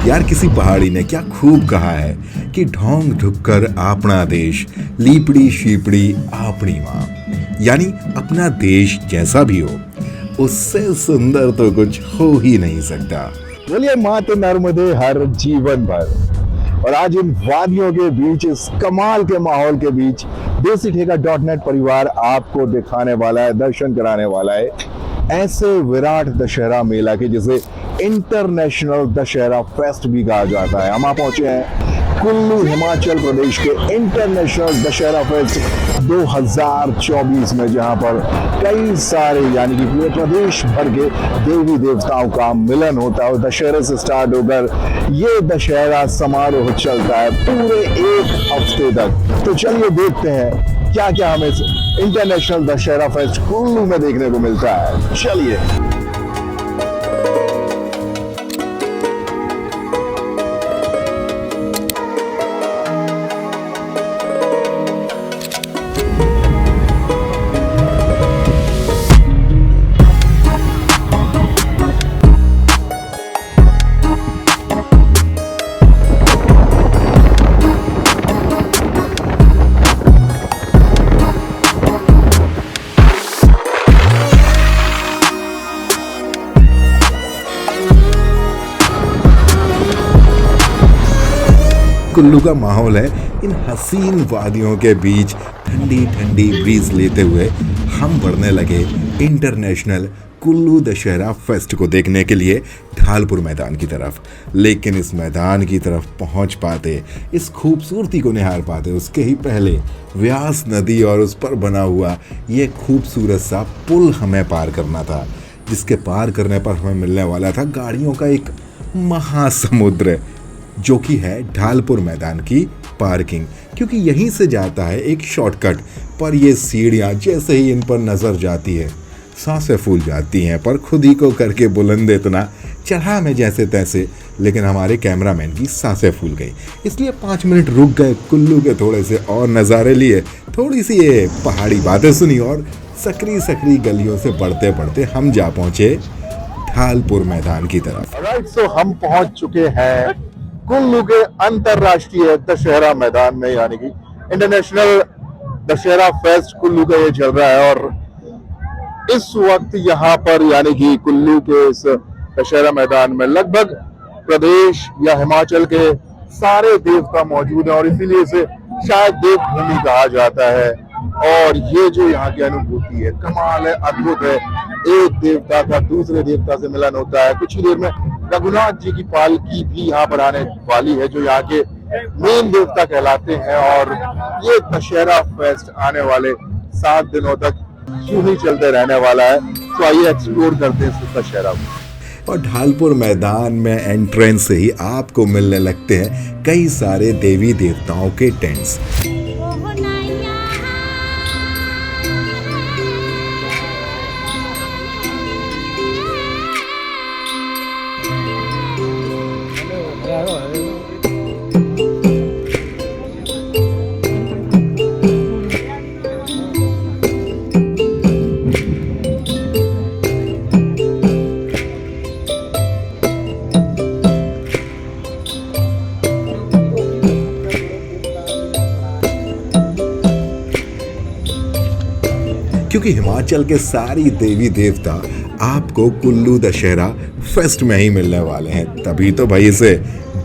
यार किसी पहाड़ी ने क्या खूब कहा है कि ढोंग ढुक्कर अपना देश, लीपड़ी शीपड़ी आपनी माँ। यानी अपना देश जैसा भी हो, उससे सुंदर तो कुछ हो ही नहीं सकता। बोलिए माते नर्मदे हर जीवन भर। और आज इन वादियों के बीच, इस कमाल के माहौल के बीच, देसी ठेका .net परिवार आपको दिखाने वाला है, दर्शन कराने वाला है ऐसे विराट दशहरा मेला के जिसे इंटरनेशनल दशहरा फेस्ट भी कहा जाता है। हम आप पहुंचे हैं कुल्लू हिमाचल प्रदेश के इंटरनेशनल दशहरा फेस्ट 2024 में, जहां पर कई सारे यानी कि पूरे प्रदेश भर के देवी देवताओं का मिलन होता है। दशहरे से स्टार्ट होकर ये दशहरा समारोह चलता है पूरे एक हफ्ते तक। तो चलिए देखते हैं क्या क्या हमें इंटरनेशनल दशहरा फेस्ट कुल्लू में देखने को मिलता है। चलिए। कुल्लू का माहौल है। इन हसीन वादियों के बीच ठंडी ठंडी ब्रीज लेते हुए हम बढ़ने लगे इंटरनेशनल कुल्लू दशहरा फेस्ट को देखने के लिए ढालपुर मैदान की तरफ। लेकिन इस मैदान की तरफ पहुंच पाते, इस खूबसूरती को निहार पाते, उसके ही पहले व्यास नदी और उस पर बना हुआ ये खूबसूरत सा पुल हमें पार करना था, जिसके पार करने पर हमें मिलने वाला था गाड़ियों का एक महासमुद्र, जो कि है ढालपुर मैदान की पार्किंग। क्योंकि यहीं से जाता है एक शॉर्टकट, पर ये सीढ़ियाँ जैसे ही इन पर नज़र जाती है सांसें फूल जाती हैं। पर खुद ही को करके बुलंद इतना चढ़ा मैं जैसे तैसे, लेकिन हमारे कैमरामैन की सांसें फूल गई। इसलिए 5 मिनट रुक गए, कुल्लू के थोड़े से और नज़ारे लिए, थोड़ी सी ये पहाड़ी बातें सुनी और सकरी सकरी गलियों से बढ़ते बढ़ते हम जा पहुँचे ढालपुर मैदान की तरफ। राइट, सो हम पहुंच चुके हैं कुल्लू के अंतरराष्ट्रीय दशहरा मैदान में, यानी कि इंटरनेशनल दशहरा फेस्ट कुल्लू का ये चल रहा है। और इस वक्त यहाँ पर यानी कि कुल्लू के इस दशहरा मैदान में लगभग प्रदेश या हिमाचल के सारे देवता मौजूद हैं, और इसीलिए इसे शायद देवभूमि कहा जाता है। और ये जो यहाँ की अनुभूति है, कमाल है, अद्भुत है। एक देवता का दूसरे देवता से मिलन होता है। कुछ ही देर में रघुनाथ जी की पालकी भी यहाँ पर आने वाली है, जो यहाँ के मेन देवता कहलाते हैं। और ये दशहरा फेस्ट आने वाले 7 दिनों तक यूं ही चलते रहने वाला है। तो आइए एक्सप्लोर करते हैं इस दशहरा को। और ढालपुर मैदान में एंट्रेंस से ही आपको मिलने लगते हैं कई सारे देवी देवताओं के टेंट्स। क्योंकि हिमाचल के सारी देवी देवता आपको कुल्लू दशहरा फेस्ट में ही मिलने वाले हैं, तभी तो भाई इसे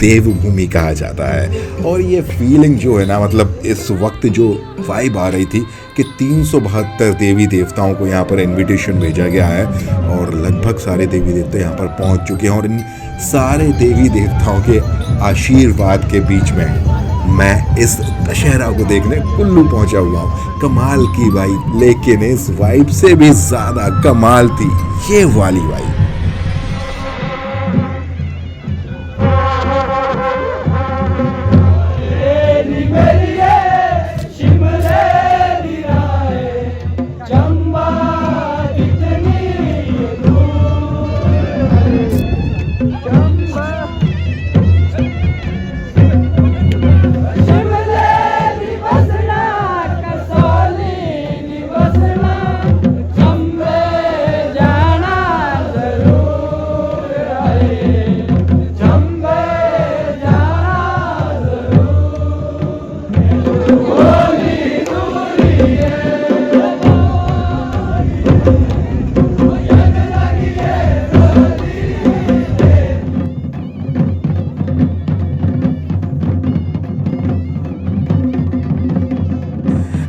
देवभूमि कहा जाता है। और ये फीलिंग जो है ना, मतलब इस वक्त जो वाइब आ रही थी कि 372 देवी देवताओं को यहाँ पर इनविटेशन भेजा गया है और लगभग सारे देवी देवता यहाँ पर पहुँच चुके हैं। और इन सारे देवी देवताओं के आशीर्वाद के बीच में मैं इस दशहरा को देखने कुल्लू पहुंचा हुआ हूँ। कमाल की वाइब, लेकिन इस वाइब से भी ज्यादा कमाल थी ये वाली वाइब।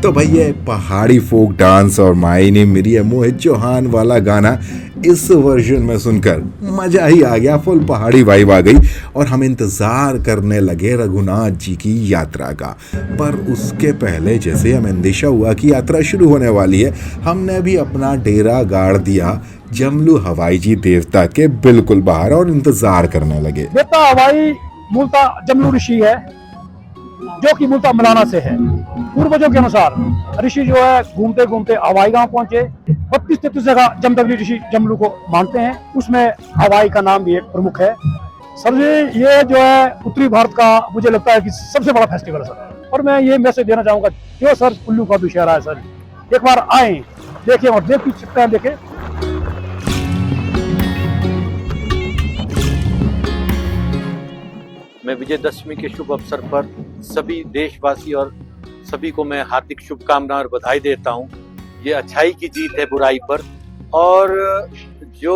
तो भैया पहाड़ी फोक डांस और मायने मेरी मोहित चौहान वाला गाना इस वर्जन में सुनकर मजा ही आ गया, फुल पहाड़ी वाइब आ गई और हम इंतजार करने लगे रघुनाथ जी की यात्रा का। पर उसके पहले जैसे हमें अंदेशा हुआ कि यात्रा शुरू होने वाली है, हमने भी अपना डेरा गाड़ दिया जमलू हवाई जी देवता के बिल्कुल बाहर और इंतजार करने लगे। देवता हवाई मूलतः जमलू ऋषि है, जो कि मूलतः मलाना से है। पूर्वजों के अनुसार ऋषि जो है घूमते घूमते हवाई गांव पहुंचे। 32-33 जगह जमदग्नि ऋषि जमलू को मानते हैं, उसमें हवाई का नाम भी एक प्रमुख है। सर जी, ये जो है उत्तरी भारत का मुझे लगता है कि सबसे बड़ा फेस्टिवल है सर। और मैं ये मैसेज देना चाहूंगा, जो सर कुल्लू का दशहरा है सर, एक बार आए, देखें और देख सकते हैं, देखें। मैं विजयदशमी के शुभ अवसर पर सभी देशवासी और सभी को मैं हार्दिक शुभकामनाएं और बधाई देता हूं। ये अच्छाई की जीत है बुराई पर। और जो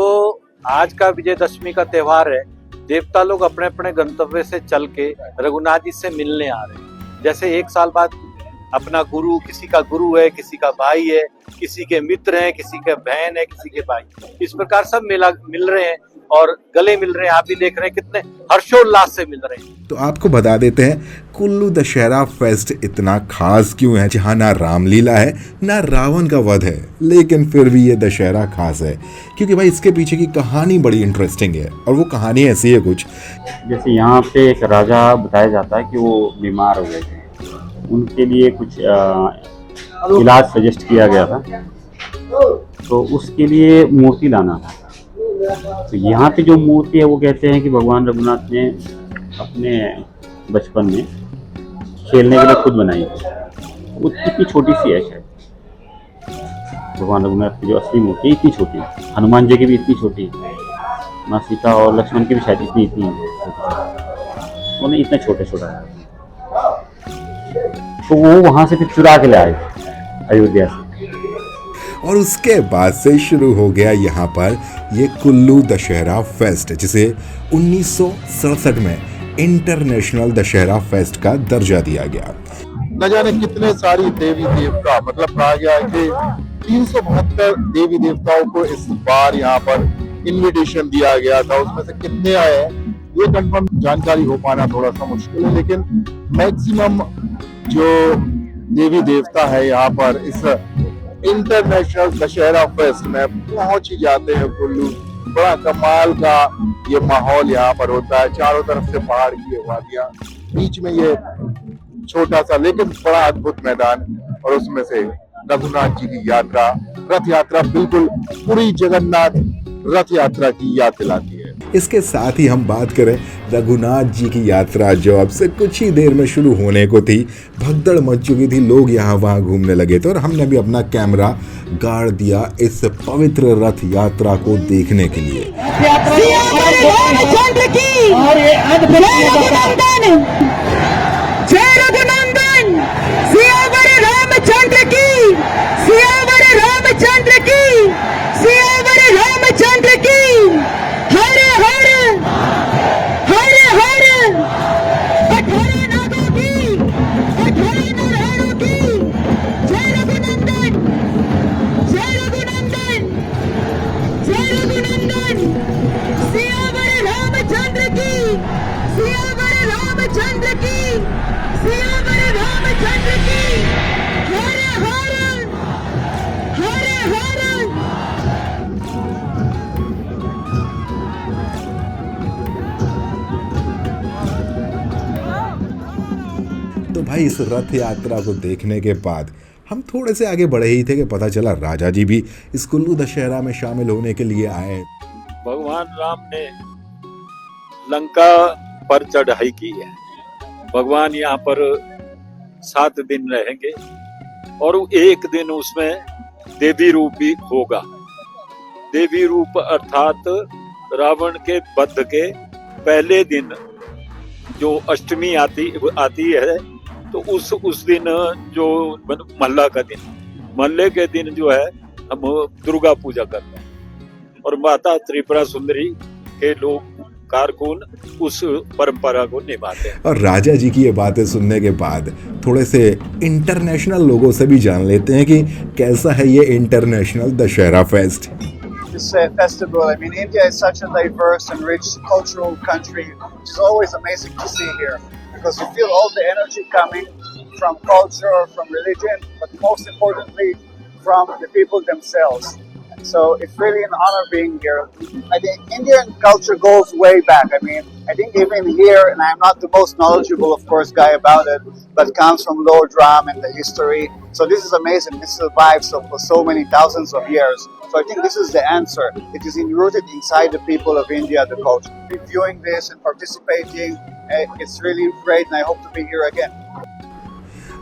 आज का विजयदशमी का त्योहार है, देवता लोग अपने अपने गंतव्य से चल के रघुनाथ जी से मिलने आ रहे हैं। जैसे एक साल बाद अपना गुरु, किसी का गुरु है, किसी का भाई है, किसी के मित्र हैं, किसी के बहन है, किसी के भाई, इस प्रकार सब मिल रहे हैं और गले मिल रहे हैं। आप भी देख रहे हैं कितने हर्षोल्लास से मिल रहे हैं। तो आपको बता देते हैं कुल्लू दशहरा फेस्ट इतना खास क्यों है, जहाँ ना रामलीला है ना रावण का वध है, लेकिन फिर भी ये दशहरा खास है क्योंकि भाई इसके पीछे की कहानी बड़ी इंटरेस्टिंग है। और वो कहानी ऐसी है कुछ जैसे यहाँ पे एक राजा बताया जाता है कि वो बीमार हो गए थे, उनके लिए कुछ इलाज सजेस्ट किया गया था, तो उसके लिए मूर्ति लाना था। तो यहाँ पे जो मूर्ति है वो कहते हैं कि भगवान रघुनाथ ने अपने बचपन में खेलने के लिए खुद बनाई थी। वो इतनी छोटी सी है शायद, भगवान रघुनाथ की जो असली मूर्ति इतनी छोटी है, हनुमान जी की भी इतनी छोटी है, माँ सीता और लक्ष्मण की भी शायद इतनी उन्हें इतना छोटा छोटा है। तो वो वहाँ से फिर चुरा के ले आए अयोध्या से। और उसके बाद से शुरू हो गया यहाँ पर ये कुल्लू दशहरा फेस्ट, जिसे 1967 में इंटरनेशनल दशहरा फेस्ट का दर्जा दिया गया। न जाने कितने सारी देवी देवता, मतलब कहा गया है कि 372 देवी देवताओं को इस बार यहाँ पर इनविटेशन दिया गया था। उसमें से कितने आए हैं ये कंफर्म जानकारी हो पाना थोड़ा सा मुश्किल है, लेकिन मैक्सिमम जो देवी देवता है यहाँ पर इस इंटरनेशनल दशहरा फेस्ट में पहुंच ही जाते हैं कुल्लू। बड़ा कमाल का ये माहौल यहाँ पर होता है, चारों तरफ से पहाड़ की वादियां, बीच में ये छोटा सा लेकिन बड़ा अद्भुत मैदान, और उसमें से रघुनाथ जी की यात्रा, रथ यात्रा, बिल्कुल पूरी जगन्नाथ रथ यात्रा की याद दिलाती है। इसके साथ ही हम बात करें रघुनाथ जी की यात्रा, जो अब से कुछ ही देर में शुरू होने को थी, भगदड़ मच चुकी थी, लोग यहाँ वहाँ घूमने लगे थे और हमने भी अपना कैमरा गाड़ दिया इस पवित्र रथ यात्रा को देखने के लिए। तो भाई इस रथ यात्रा को देखने के बाद हम थोड़े से आगे बढ़े ही थे कि पता चला राजा जी भी इस कुल्लू दशहरा में शामिल होने के लिए आए। भगवान राम ने लंका पर चढ़ाई की है। भगवान यहाँ पर 7 दिन रहेंगे और एक दिन उसमें देवी रूप भी होगा। देवी रूप अर्थात रावण के वध के पहले दिन जो अष्टमी आती है, तो उस दिन जो महल्ला का दिन, महल्ले के दिन जो है हम दुर्गा पूजा करते हैं और माता त्रिपुरा सुंदरी के लोग कारकुन उस परंपरा को निभाते हैं। और राजा जी की ये बातें सुनने के बाद थोड़े से इंटरनेशनल लोगों से भी जान लेते हैं कि कैसा है ये international Dussehra fest. This festival, I mean, India is such a diverse and rich cultural country, which is always amazing to see here because you feel all the energy coming from culture, from religion, but most importantly, from the people themselves. So it's really an honor being here. I think Indian culture goes way back. I mean, I think even here, and I'm not the most knowledgeable, of course, guy about it, but comes from Lord Ram and the history. So this is amazing. This survives for so many thousands of years. So I think this is the answer. It is rooted inside the people of India, the culture. Viewing this and participating, it's really great, and I hope to be here again.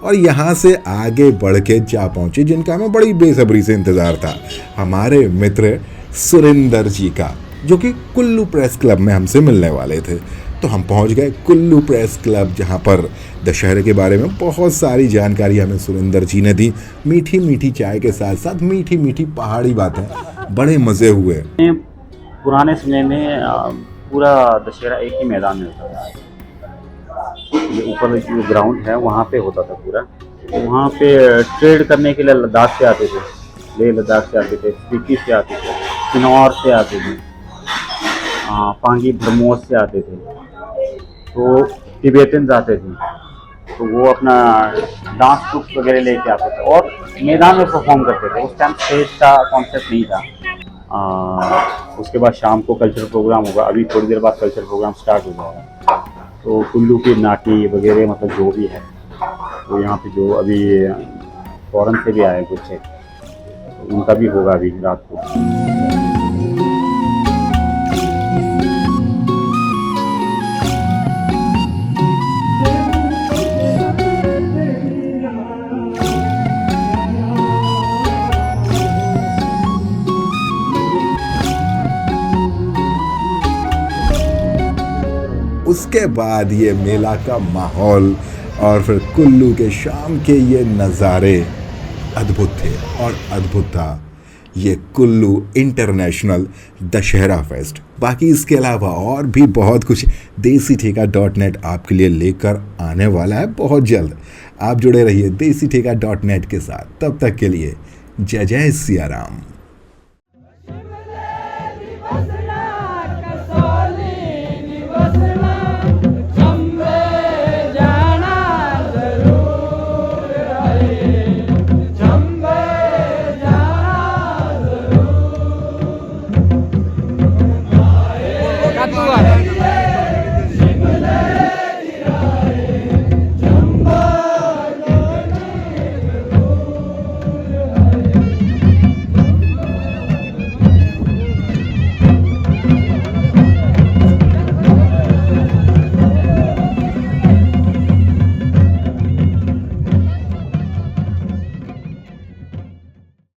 और यहाँ से आगे बढ़ के जा पहुंचे जिनका हमें बड़ी बेसब्री से इंतजार था, हमारे मित्र सुरिंदर जी का, जो कि कुल्लू प्रेस क्लब में हमसे मिलने वाले थे। तो हम पहुंच गए कुल्लू प्रेस क्लब, जहाँ पर दशहरे के बारे में बहुत सारी जानकारी हमें सुरिंदर जी ने दी। मीठी मीठी चाय के साथ साथ मीठी मीठी पहाड़ी बातें, बड़े मज़े हुए। पुराने समय में पूरा दशहरा एक ही मैदान में होता था। ये ऊपर जो ग्राउंड है वहाँ पे होता था पूरा। वहाँ पे ट्रेड करने के लिए लद्दाख से आते थे, लेह लद्दाख से आते थे, स्पीति से आते थे, किन्नौर से आते थे, पांगी ब्रह्मोस से आते थे, तो तिब्बतन आते थे। तो वो अपना डांस ग्रुप वगैरह लेके आते थे और मैदान में परफॉर्म करते थे। उस टाइम स्टेज का कॉन्सेप्ट नहीं था। उसके बाद शाम को कल्चरल प्रोग्राम होगा। अभी थोड़ी देर बाद कल्चरल प्रोग्राम स्टार्ट हो जाएगा। तो कुल्लू की नाटी वगैरह मतलब जो भी है, तो यहाँ पे जो अभी फॉरेन से भी आए कुछ है, तो उनका भी होगा अभी रात को। उसके बाद ये मेला का माहौल और फिर कुल्लू के शाम के ये नज़ारे अद्भुत थे। और अद्भुत था ये कुल्लू इंटरनेशनल दशहरा फेस्ट। बाकी इसके अलावा और भी बहुत कुछ DesiTheka.net आपके लिए लेकर आने वाला है बहुत जल्द। आप जुड़े रहिए DesiTheka.net के साथ। तब तक के लिए जय जय सिया राम।